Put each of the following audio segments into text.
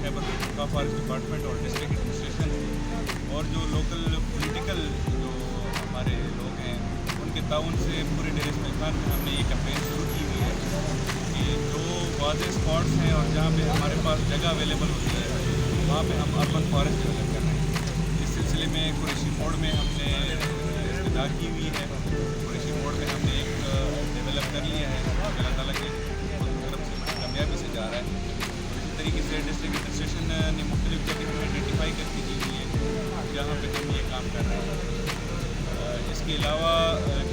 Khyber Pakhtunkhwa forest department और district administration और जो लोकल पॉलिटिकल जो हमारे लोग हैं उनके ताउन से पूरे डेरा इस्माइल खान में हमने ये कैंपेन शुरू की हुई है कि जो वाज़ेह स्पॉट्स हैं और जहाँ पे हमारे पास जगह अवेलेबल होती है वहाँ पे हम अर्बन फॉरेस्ट डेवलप कर रहे हैं। इस सिलसिले में कुरैशी मोड़ में हमने इब्तिदा की हुई है। कुरैशी मोड़ में हमने एक डेवलप कर लिया है, अल्लाह ताला की तरफ से बड़ी कामयाबी से जा रहा है। और इसी तरीके से डिस्ट्रिक्ट एडमिनिस्ट्रेशन ने मुख्तलिफ जगह हमें आइडेंटिफाई करके दी हुई है जहाँ पे हम ये काम कर रहे हैं। इसके अलावा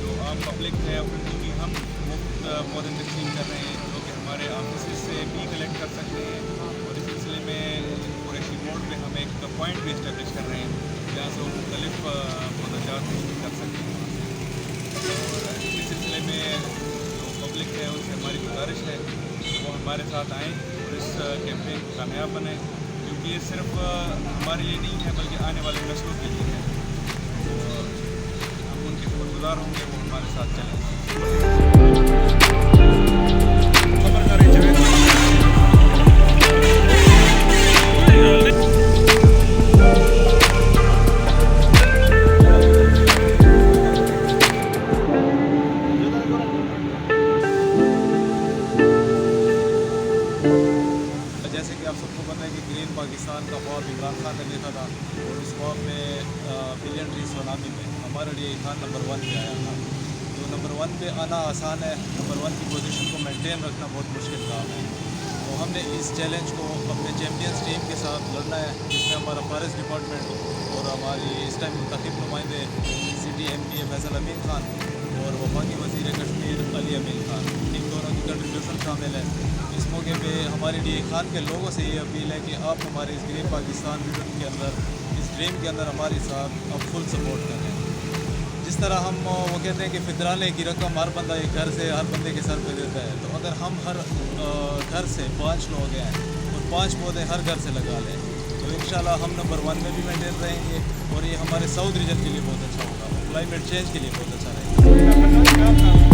जो आम पब्लिक है उनको भी हम मुफ्त पौधे तकसीम कर रहे हैं जो कि हमारे ऑफिस से भी कलेक्ट कर सकते हैं। और इस सिलसिले में कुरैशी मोड़ पे हम एक पॉइंट भी इस्टेब्लिश कर रहे हैं जहाँ से वो मुख्तलिफ पौधाजात कर सकते हैं। और इस सिलसिले में जो पब्लिक है उनसे हमारी गुजारिश है वो हमारे साथ आएँ और इस कैंपेन को कामयाब बनाएँ, क्योंकि ये सिर्फ हमारे लिए नहीं है बल्कि आने वाले नस्लों के लिए है। तो हम उनके शुक्रगुजार होंगे वो हमारे साथ चलें। जैसे कि आप सबको पता है कि ग्रीन पाकिस्तान का ख्वाब इमरान खान ने देखा था और उस ख्वाब में बिलियन ट्री सुनामी में हमारा डीए खान नंबर 1 पे आया था। तो नंबर 1 पे आना आसान है, नंबर 1 की पोजीशन को मेंटेन रखना बहुत मुश्किल काम है। तो हमने इस चैलेंज को अपने चैम्पियंस टीम के साथ लड़ना है, जिसमें हमारा फॉरेस्ट डिपार्टमेंट और हमारी इस टाइम मुंतखब नुमाइंदे सिटी MP फैसल अमीन खान और वफाकी वज़ीर कश्मीर अली अमीन खान, इन दोनों की कंट्रीब्यूशन शामिल है। इस मौके पे हमारे डीए खान के लोगों से ये अपील है कि आप हमारे इस ग्रीन पाकिस्तान विजन के अंदर, इस ड्रीम के अंदर हमारे साथ अब फुल सपोर्ट करें। जिस तरह हम वो कहते हैं कि फितराने की रकम हर बंदा एक घर से हर बंदे के सर पे देता है, तो अगर हम हर घर से 5 लोग हैं और 5 पौधे हर घर से लगा लें तो इंशाल्लाह हम नंबर 1 में भी मेंटेन रहेंगे और ये हमारे साउथ रीजन के लिए बहुत अच्छा होगा, क्लाइमेट चेंज के लिए बहुत अच्छा रहेगा।